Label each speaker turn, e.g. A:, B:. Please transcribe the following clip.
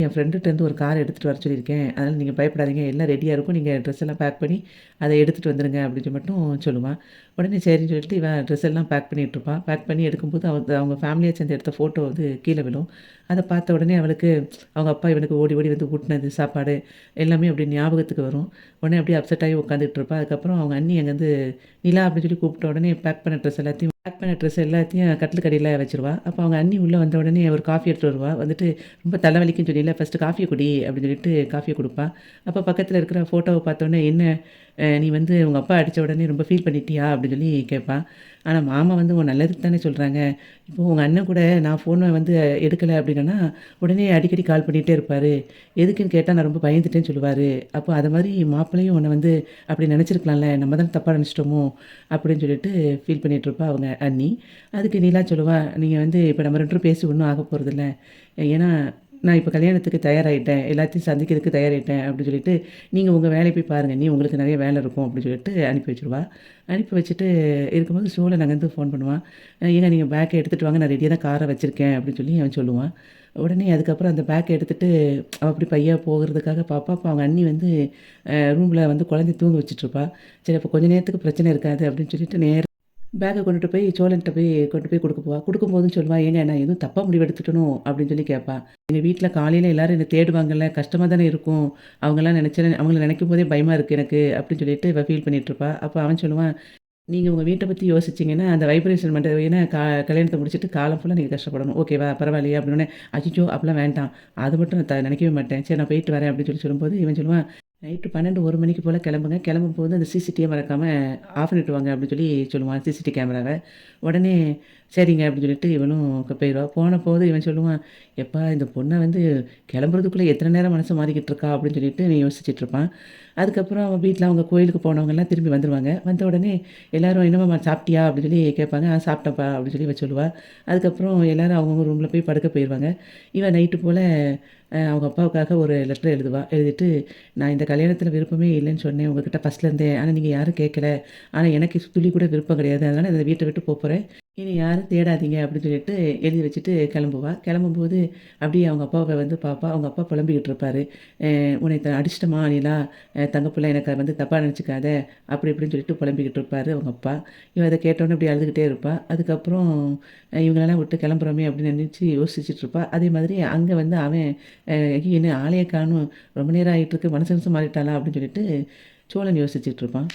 A: என் ஃப்ரெண்டுட்டேருந்து ஒரு கார் எடுத்துகிட்டு வர சொல்லியிருக்கேன். அதனால நீங்க பயப்படாதீங்க. எல்லாம் ரெடியா இருக்கும். நீங்க ட்ரெஸ் எல்லாம் பேக் பண்ணி அத எடுத்துட்டு வந்துருங்க அப்படின்னு மட்டும் சொல்லுவான். உடனே சரின்னு சொல்லிட்டு இவன் ட்ரெஸ் எல்லாம் பேக் பண்ணிட்டுருப்பா. பேக் பண்ணி எடுக்கும்போது அவங்க ஃபேமிலியா சேர்ந்து எடுத்த ஃபோட்டோ வந்து கீழ விழும். அத பார்த்த உடனே அவளுக்கு அவங்க அப்பா இவனுக்கு ஓடி ஓடி வந்து ஊட்டுனது சாப்பாடு எல்லாமே அப்படி ஞாபகத்துக்கு வரும். உடனே அப்படியே அப்செட் ஆகி உட்காந்துட்டு இருப்பா. அதுக்கப்புறம் அவங்க அண்ணி அங்கேருந்து நிலா அப்படின்னு சொல்லி கூப்பிட்ட உடனே பேக் பண்ண ட்ரெஸ் எல்லாத்தையும் கட்டிலுக்கு அடியில வச்சுருவா. அப்போ அவங்க அண்ணி உள்ள வந்த உடனே ஒரு காஃபி எடுத்துட்டு வருவா. வந்துட்டு ரொம்ப தலைவலிக்குன்னு சொன்னீல, ஃபர்ஸ்ட்டு காஃபிய குடி அப்படின்னு சொல்லிட்டு காஃபிய குடுப்பா. அப்போ பக்கத்துல இருக்கிற ஃபோட்டோவ பார்த்தோனே, "என்ன நீ வந்து உங்க அப்பா அடிச்ச உடனே ரொம்ப ஃபீல் பண்ணிட்டியா?" அப்படின்னு சொல்லி கேட்பா. ஆனா மாமா வந்து உன் நல்லதுக்கு தானே சொல்றாங்க. இப்போ உங்க அண்ணன் கூட நான் ஃபோன வந்து எடுக்கல அப்படின்னேன்னா, உடனே அடிக்கடி கால் பண்ணிட்டே இருப்பாரு. எதுக்குன்னு கேட்டா நான் ரொம்ப பயந்துட்டேன்னு சொல்லுவாரு. அப்போ அது மாரி மாப்பிள்ளையும் உன்ன வந்து அப்படி நெனச்சிருக்கலாம்ல. நம்ம தானே தப்பா நெனச்சுட்டோமோ! அப்படின்னு சொல்லிட்டு ஃபீல் பண்ணிட்டுருப்பா அவங்க அண்ணி. அதுக்கு நிலா சொல்லுவா, "நீங்க வந்து இப்ப நம்ம 2 பேரும் பேசி ஒண்ணும் ஆகப் போறதில்ல. ஏன்னா, நான் இப்ப கல்யாணத்துக்கு தயாராயிட்டேன். எல்லாத்தையும் சந்திக்கிறதுக்கு தயாராயிட்டேன்." அப்படின்னு சொல்லிட்டு, "நீங்க உங்க வேலைய போய் பாருங்க. உங்களுக்கு நெறைய வேலை இருக்கும்." அப்படின்னு சொல்லிட்டு அனுப்பி வச்சுருவா. அனுப்பி வச்சுட்டு இருக்கும்போது சோழன் அங்கேருந்து ஃபோன் பண்ணுவான். "ஏங்க நீங்க பேக்க எடுத்துட்டு வாங்க. நான் ரெடியா தான் கார வச்சிருக்கேன்." அப்படின்னு சொல்லி அவன் சொல்லுவான். உடனே அதுக்கப்புறம் அந்த பேக்க எடுத்துட்டு அவ அப்படி பையா போகுறதுக்காக பாப்பா. அப்ப அவங்க அண்ணி வந்து ரூம்ல வந்து குழந்தைய தூங்க வச்சுட்டுருப்பா. சரி அப்ப கொஞ்ச நேரத்துக்கு பிரச்சனை இருக்காது அப்படின்னு சொல்லிட்டு பேக்க கொண்டுட்டு போய் சோழன்ட்ட கொண்டு போய் குடுக்க போவா. குடுக்கும்போதும் சொல்லுவா, "ஏங்க நான் எதுவும் தப்பா முடிவு எடுத்துட்டனோ?" அப்படின்னு சொல்லி கேட்பா. எங்க வீட்ல காலையில எல்லாரும் என்ன தேடுவாங்கல்ல, கஷ்டமா தானே இருக்கும். அவங்கள நெனைக்கும்போதே பயமா இருக்கு எனக்கு அப்படின்னு சொல்லிட்டு இவ ஃபீல் பண்ணிட்டுருப்பா. அப்ப அவன் சொல்லுவான், "நீங்க உங்க வீட்ட பத்தி யோசிச்சீங்கன்னா, அந்த வைப்ரேஷன் பண்றது ஏன்னா கல்யாணத்த முடிச்சுட்டு காலம் ஃபுல்லா நீங்க கஷ்டப்படணும். ஓகேவா? பரவாயில்லையா?" அப்படின்னோனே, "அச்சச்சோ! அப்பலாம் வேண்டாம். அது மட்டும் நான் நெனைக்கவே மாட்டேன். சரி நான் போயிட்டு வரேன்." அப்படின்னு சொல்லும்போது, இவன் சொல்லுவான், "நைட்டு 12, 1 மணிக்கு போல கிளம்புங்க. கிளம்பும்போது அந்த சிசிடிவிய மறக்காம ஆஃப் பண்ணிட்டு வாங்க." அப்படின்னு சொல்லி சொல்லுவான் சிசிடிவி கேமராவ. உடனே சரிங்க அப்படின்னு சொல்லிட்டு இவனும் போயிருவா. போனபோது இவன் சொல்லுவான், "எப்பா இந்த பொண்ண வந்து கிளம்புறதுக்குள்ள எத்தன நேரம் மனசு மாறிக்கிட்டு இருக்கா?" அப்படின்னு சொல்லிட்டு இவன் யோசிச்சுட்டு இருப்பான். அதுக்கப்புறம் அவன் வீட்ல அவங்க கோயிலுக்கு போனவங்கலாம் திரும்பி வந்துருவாங்க. வந்த உடனே எல்லாரும் "என்னம்மா சாப்பிட்டியா?" அப்படின்னு சொல்லி கேட்பாங்க. சாப்பிட்டேன்ப்பா." அப்படின்னு சொல்லி இவ சொல்லுவா. அதுக்கப்புறம் எல்லாரும் அவங்கவங்க ரூம்ல போய் படுக்க போயிருவாங்க. இவ நைட்டு போல அவங்க அப்பாவுக்காக ஒரு லெட்டர் எழுதுவா. எழுதிட்டு, "நான் இந்த கல்யாணத்தில விருப்பமே இல்லைன்னு சொன்னேன் உங்ககிட்ட ஃபர்ஸ்ட்லேருந்தே. ஆனா நீங்க யாரும் கேட்கல. ஆனா எனக்கு துளி கூட விருப்பம் கிடையாது. அதனால இந்த வீட்ட விட்டு போப்போறேன். இனி யாரும் தேடாதீங்க." அப்படின்னு சொல்லிட்டு எழுதி வச்சுட்டு கிளம்புவா. கிளம்பும்போது அப்படியே அவங்க அப்பாவ வந்து பாப்பா. அவங்க அப்பா புலம்பிக்கிட்டு இருப்பாரு. "உன்னை அடிச்சிட்டமா நிலா, தங்கப்புள்ள எனக்கு வந்து தப்பா நினச்சுக்காத." அப்படி இப்படின்னு சொல்லிட்டு புலம்பிக்கிட்டு இருப்பாரு அவங்க அப்பா. இவ அத கேட்டோனே அப்படியே அழுதுகிட்டே இருப்பா. அதுக்கப்புறம் இவங்களெல்லாம் விட்டு கிளம்புறோமே அப்படின்னு நினைச்சு யோசிச்சுட்டு இருப்பா. அதே மாதிரி அங்க வந்து அவன் "ஐயோ! என்ன ஆளையே காணோம். ரொம்ப நேரம் ஆயிட்டுருக்கு. மனுச கினுச மாறிட்டாளா?" அப்படின்னு சொல்லிட்டு சோழன் யோசிச்சுட்டு இருப்பான்.